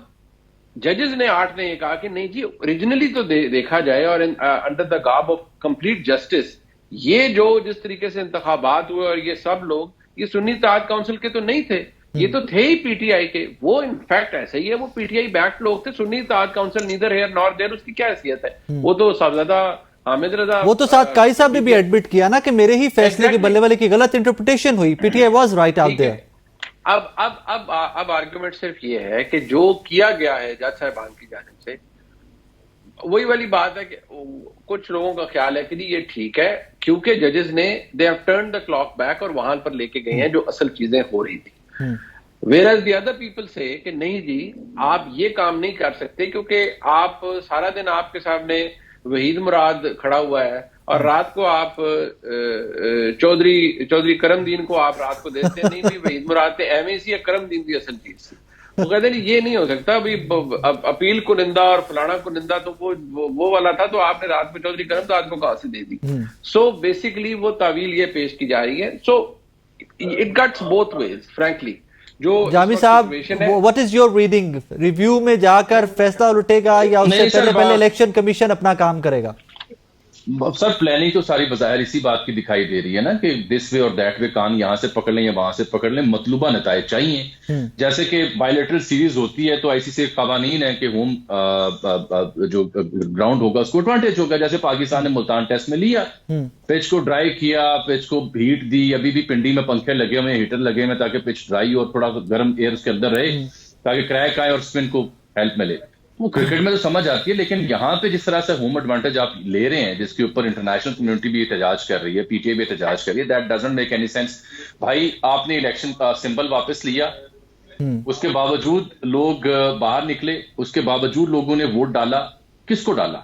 ججز نے 8 نے یہ کہا کہ نہیں جی اوریجنلی تو دیکھا جائے اور under the garb of complete justice یہ جو جس طریقے سے انتخابات ہوئے اور یہ سب لوگ یہ سنی اتحاد کونسل کے تو نہیں تھے, یہ تو تھے ہی پی ٹی آئی کے. وہ انفیکٹ ایسا ہی ہے, وہ پی ٹی آئی بیکڈ لوگ تھے. سنی اتحاد کونسل نیدر ہیئر نار دیر, اس کی کیا حیثیت ہے؟ وہ تو صاحبزادہ حامد رضا,
وہ تو ساتھ قائی صاحب نے بھی ایڈمٹ کیا نا کہ میرے ہی فیصلے کے بلے والے کی غلط انٹرپریٹیشن ہوئی, P T I was right out there.
اب آرگومنٹ صرف یہ ہے کہ جو کیا گیا ہے جج صاحبان کی جانب سے وہی والی بات ہے کہ کچھ لوگوں کا خیال ہے کہ جی یہ ٹھیک ہے کیونکہ ججز نے they have turn the clock back اور وہاں پر لے کے گئے ہیں جو اصل چیزیں ہو رہی تھی. whereas the other people say کہ نہیں جی آپ یہ کام نہیں کر سکتے کیونکہ آپ سارا دن آپ کے سامنے وحید مراد کھڑا ہوا ہے اور رات کو آپ چودھری کرم دین کو آپ رات کو دیکھتے نہیں بھی وحید مراد تے ایم ای سی کرم دین دی اصل چیز سی. وہ کہتے ہیں یہ نہیں ہو سکتا ابھی اپیل کنندہ اور فلانا کنندہ تو وہ والا تھا تو آپ نے رات میں چودھری کرم داد کو کہاں سے دے دی. سو بیسیکلی وہ تعویل یہ پیش کی جا رہی ہے. So it cuts both ways frankly.
Jami sahab what is your reading, review میں جا کر فیصلہ الٹے گا یا اس سے پہلے الیکشن کمیشن اپنا کام کرے گا؟
سر پلاننگ تو ساری بظاہر اسی بات کی دکھائی دے رہی ہے نا کہ دس وے اور دیٹ وے کان یہاں سے پکڑ لیں یا وہاں سے پکڑ لیں, مطلوبہ نتائج چاہیے. جیسے کہ بائیلیٹرل سیریز ہوتی ہے تو آئی سی سی قوانین ہے کہ ہوم جو گراؤنڈ ہوگا اس کو ایڈوانٹیج ہوگا. جیسے پاکستان نے ملتان ٹیسٹ میں لیا, پچ کو ڈرائی کیا, پچ کو ہیٹ دی, ابھی بھی پنڈی میں پنکھے لگے ہوئے, ہیٹر لگے ہوئے تاکہ پچ ڈرائی اور تھوڑا گرم ایئر اس کے اندر رہے تاکہ کریک آئے اور اسپن کو ہیلپ ملے. وہ کرکٹ میں تو سمجھ آتی ہے, لیکن یہاں پہ جس طرح سے ہوم ایڈوانٹیج آپ لے رہے ہیں جس کے اوپر انٹرنیشنل کمیونٹی بھی احتجاج کر رہی ہے, پی ٹی آئی بھی احتجاج کر رہی ہے, that doesn't make any sense. بھائی آپ نے الیکشن کا سمبل واپس لیا, اس کے باوجود لوگ باہر نکلے, اس کے باوجود لوگوں نے ووٹ ڈالا. کس کو ڈالا؟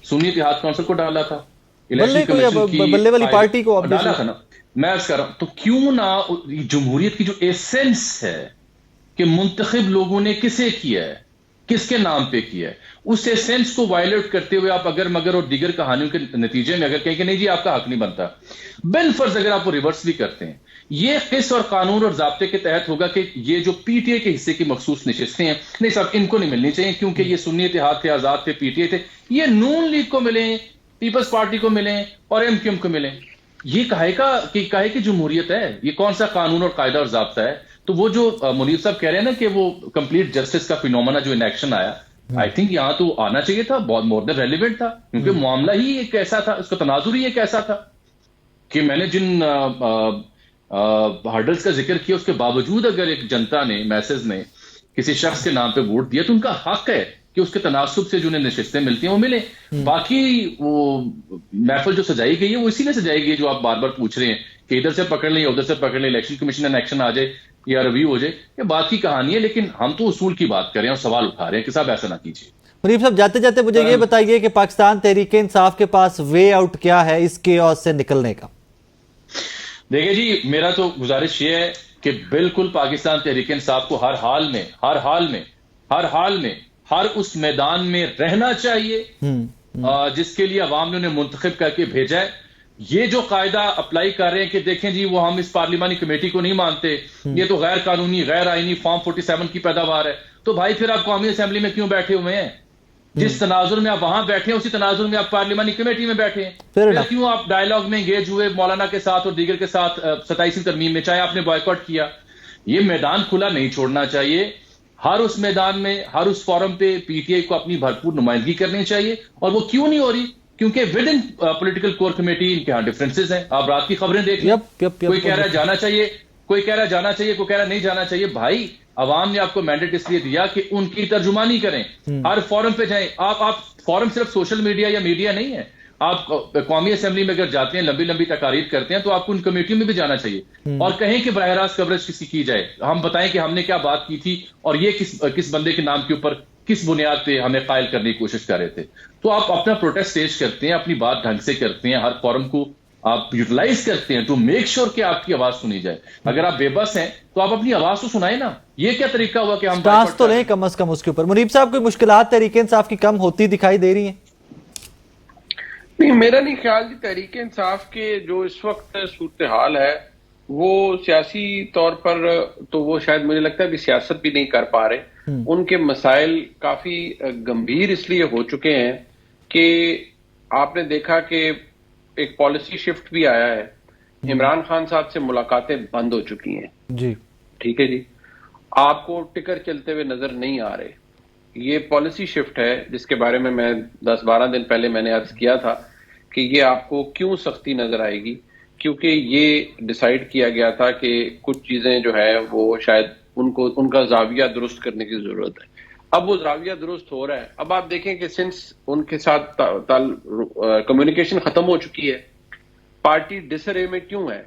سنی اتحاد کونسل کو ڈالا تھا, الیکشن کمیشن
بلے والی پارٹی کو
ڈالا تھا نا. میں عرض کر رہا ہوں تو کیوں نہ جمہوریت کی جو ایسنس ہے کہ منتخب لوگوں نے کسے کیا ہے, کس کے نام پہ کیا ہے, اس ایسنس کو وائلیٹ کرتے ہوئے آپ اگر مگر اور دیگر کہانیوں کے نتیجے میں اگر کہیں کہ نہیں جی آپ کا حق نہیں بنتا, بالفرض اگر آپ کو ریورس بھی کرتے ہیں, یہ قسط اور قانون اور ضابطے کے تحت ہوگا کہ یہ جو پی ٹی آئی کے حصے کی مخصوص نشستیں ہیں نہیں صاحب ان کو نہیں ملنی چاہیے کیونکہ یہ سنی اتحاد تھے, آزاد تھے, پی ٹی آئی تھے, یہ نون لیگ کو ملیں, پیپلز پارٹی کو ملیں اور ایم کیو ایم کو ملیں. یہ کہے کہ جمہوریت ہے, یہ کون سا قانون اور قاعدہ اور ضابطہ ہے؟ تو وہ جو منیر صاحب کہہ رہے ہیں نا کہ وہ کمپلیٹ جسٹس کا فینومنا جو ان ایکشن آیا, آئی تھنک یہاں تو آنا چاہیے تھا, بہت مور دین ریلیونٹ تھا کیونکہ معاملہ ہی ایک ایسا تھا, اس کا تناظر ہی ایک ایسا تھا کہ میں نے جن ہرڈلز کا ذکر کیا اس کے باوجود اگر ایک جنتا نے میسز نے کسی شخص کے نام پہ ووٹ دیا تو ان کا حق ہے کہ اس کے تناسب سے جو انہیں نشستیں ملتی ہیں وہ ملیں. باقی وہ محفل جو سجائی گئی ہے وہ اسی لیے سجائی گئی ہے جو آپ بار بار پوچھ رہے ہیں کہ ادھر سے پکڑ لیں یا ادھر سے پکڑ لیں, الیکشن کمیشن ان ایکشن آ جائے یا ریویو ہو جائے, یہ بات کی کہانی ہے. لیکن ہم تو اصول کی بات کر رہے ہیں اور سوال اٹھا رہے ہیں کہ صاحب ایسا نہ کیجیے.
منیب صاحب جاتے جاتے مجھے یہ بتائیے کہ پاکستان تحریک انصاف کے پاس وے آؤٹ کیا ہے اس کیوس سے نکلنے کا؟
دیکھیں جی میرا تو گزارش یہ ہے کہ بالکل پاکستان تحریک انصاف کو ہر حال میں ہر اس میدان میں رہنا چاہیے جس کے لیے عوام نے انہیں منتخب کر کے بھیجا ہے. یہ جو قاعدہ اپلائی کر رہے ہیں کہ دیکھیں جی وہ ہم اس پارلیمانی کمیٹی کو نہیں مانتے, یہ تو غیر قانونی غیر آئینی فارم 47 کی پیداوار ہے, تو بھائی پھر آپ قومی اسمبلی میں کیوں بیٹھے ہوئے ہیں؟ جس تناظر میں آپ وہاں بیٹھے ہیں اسی تناظر میں آپ پارلیمانی کمیٹی میں بیٹھے ہیں, پھر کیوں آپ ڈائیلاگ میں انگیج ہوئے مولانا کے ساتھ اور دیگر کے ساتھ 27ویں ترمیم میں, چاہے آپ نے بائیکاٹ کیا. یہ میدان کھلا نہیں چھوڑنا چاہیے. ہر اس میدان میں ہر اس فورم پہ پی ٹی آئی کو اپنی بھرپور نمائندگی کرنی چاہیے. اور وہ کیوں نہیں ہو رہی؟ کیونکہ with in political core committee ان کے ہاں ڈفرینسز ہیں. آپ رات کی خبریں دیکھ لیں, کوئی کہہ رہا ہے جانا چاہیے, کوئی کہہ رہا ہے جانا چاہیے, کوئی کہہ رہا ہے نہیں جانا چاہیے. بھائی عوام نے آپ کو مینڈیٹ اس لیے دیا کہ ان کی ترجمانی کریں, ہر فورم پہ جائیں. آپ فورم صرف سوشل میڈیا یا میڈیا نہیں ہے. آپ قومی اسمبلی میں اگر جاتے ہیں, لمبی لمبی تقاریر کرتے ہیں, تو آپ کو ان کمیٹیوں میں بھی جانا چاہیے اور کہیں کہ براہ راست کوریج کسی کی جائے. ہم بتائیں کہ ہم نے کیا بات کی تھی اور یہ کس بندے کے نام کے اوپر کس بنیاد پہ ہمیں قائل کرنے کی کوشش کر رہے تھے. تو آپ اپنا پروٹیسٹ پیش کرتے ہیں, اپنی بات ڈھنگ سے کرتے ہیں, ہر فورم کو آپ یوٹیلائز کرتے ہیں ٹو میک شور کہ آپ کی آواز سنی جائے. اگر آپ بے بس ہیں تو آپ اپنی آواز تو سنائیں نا. یہ کیا طریقہ ہوا کہ ہم
سٹانس تو لیں کم از کم اس کے اوپر. منیب صاحب, کوئی مشکلات تحریک انصاف کی کم ہوتی دکھائی دے رہی ہیں؟
نہیں, میرا نہیں خیال کہ تحریک انصاف کے جو اس وقت صورتحال ہے وہ سیاسی طور پر تو وہ شاید مجھے لگتا ہے کہ سیاست بھی نہیں کر پا رہے. ان کے مسائل کافی گمبھیر اس لیے ہو چکے ہیں کہ آپ نے دیکھا کہ ایک پالیسی شفٹ بھی آیا ہے. عمران خان صاحب سے ملاقاتیں بند ہو چکی ہیں
جی,
ٹھیک ہے جی, آپ کو ٹکر چلتے ہوئے نظر نہیں آ رہے. یہ پالیسی شفٹ ہے جس کے بارے میں 10-12 دن پہلے میں نے عرض کیا تھا کہ یہ آپ کو کیوں سختی نظر آئے گی, کیونکہ یہ ڈیسائیڈ کیا گیا تھا کہ کچھ چیزیں جو ہے وہ شاید ان کا زاویہ درست کرنے کی ضرورت ہے. اب وہ زاویہ درست ہو رہا ہے. اب آپ دیکھیں کہ سنس ان کے ساتھ کمیونیکیشن ختم ہو چکی ہے, پارٹی ڈس ارے میں کیوں ہے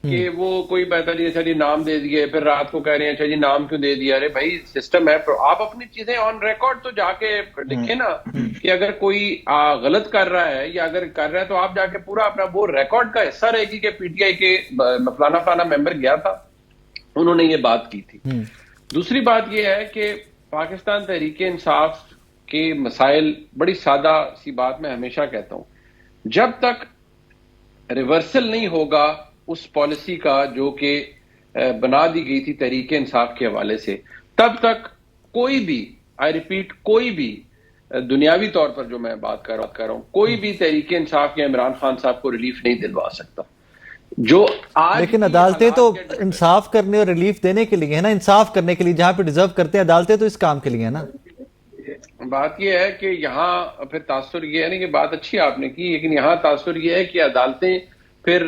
کہ وہ کوئی بہتر نہیں, اچھا جی نام دے دیے, پھر رات کو کہہ رہے ہیں اچھا جی نام کیوں دے دیا. ارے بھائی سسٹم ہے, آپ اپنی چیزیں آن ریکارڈ تو جا کے لکھیں نا کہ اگر کوئی غلط کر رہا ہے یا اگر کر رہا ہے تو آپ جا کے پورا اپنا وہ ریکارڈ کا حصہ رہے گی کہ پی ٹی آئی کے فلانا ممبر گیا تھا, انہوں نے یہ بات کی تھی. دوسری بات یہ ہے کہ پاکستان تحریک انصاف کے مسائل, بڑی سادہ سی بات میں ہمیشہ کہتا ہوں, جب تک ریورسل نہیں ہوگا اس پالیسی کا جو کہ بنا دی گئی تھی تحریک انصاف کے حوالے سے, تب تک کوئی بھی, آئی ریپیٹ, کوئی بھی دنیاوی طور پر جو میں بات کر رہا ہوں, کوئی بھی تحریک انصاف یا عمران خان صاحب کو ریلیف نہیں دلوا سکتا. جو آج
لیکن عدالتیں تو انصاف کرنے اور ریلیف دینے کے لیے ہے نا, انصاف کرنے کے لیے, جہاں پہ ڈیزرو کرتے ہیں عدالتیں تو اس کام کے لیے ہے نا.
بات یہ ہے کہ یہاں پھر تاثر یہ ہے نا کہ بات اچھی آپ نے کی, لیکن یہاں تاثر یہ ہے کہ عدالتیں پھر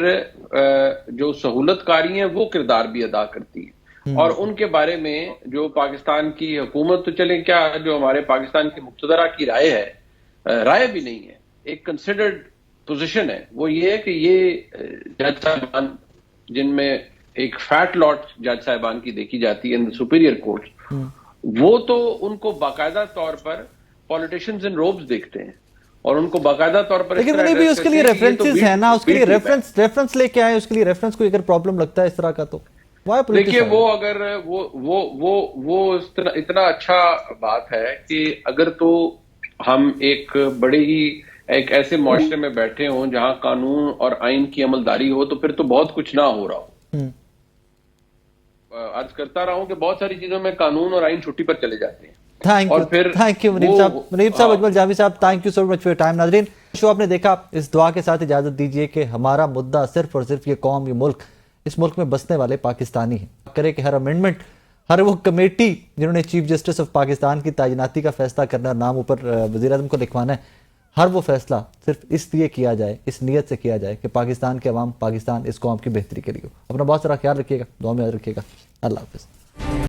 جو سہولت کاری ہیں وہ کردار بھی ادا کرتی ہیں, اور ان کے بارے میں جو پاکستان کی حکومت, تو چلیں کیا جو ہمارے پاکستان کی مقتدرہ کی رائے ہے, رائے بھی نہیں ہے, ایک کنسیڈرڈ پوزیشن ہے, وہ یہ ہے کہ یہ جج صاحبان جن میں ایک فیٹ لاٹ جج صاحبان کی دیکھی جاتی ہے ان سپیریئر کورٹ, وہ تو ان کو باقاعدہ طور پر پولیٹیشینز ان روبز دیکھتے ہیں اور ان کو باقاعدہ طور پر,
لیکن انہیں بھی اس کے لیے ریفرنسز ہیں نا, اس کے لیے ریفرنس لے کے آئے, اس کے لیے ریفرنس کوئی اگر پرابلم لگتا ہے اس طرح کا تو
دیکھیے وہ اگر وہ اتنا اچھا بات ہے کہ اگر تو ہم ایک بڑے ہی ایک ایسے معاشرے میں بیٹھے ہوں جہاں قانون اور آئین کی عملداری ہو, تو پھر تو بہت کچھ نہ ہو رہا ہو. عرض کرتا رہا ہوں کہ بہت ساری چیزوں میں قانون اور آئین چھٹی پر چلے جاتے ہیں.
تھینک یو منیب صاحب, اجمل جامی صاحب, thank you so much for your time. ناظرین, شو آپ نے دیکھا, اس دعا کے ساتھ اجازت دیجیے کہ ہمارا مدعا صرف اور صرف یہ قوم, یہ ملک, اس ملک میں بسنے والے پاکستانی ہیں. کرے کہ ہر امینڈمنٹ, ہر وہ کمیٹی جنہوں نے چیف جسٹس آف پاکستان کی تعیناتی کا فیصلہ کرنا اور نام اوپر وزیر اعظم کو لکھوانا ہے, ہر وہ فیصلہ صرف اس لیے کیا جائے, اس نیت سے کیا جائے کہ پاکستان کے عوام, پاکستان اس قوم کی بہتری کے لیے ہو. اپنا بہت سارا خیال رکھیے گا, دعا میں یاد رکھیے گا. اللہ حافظ.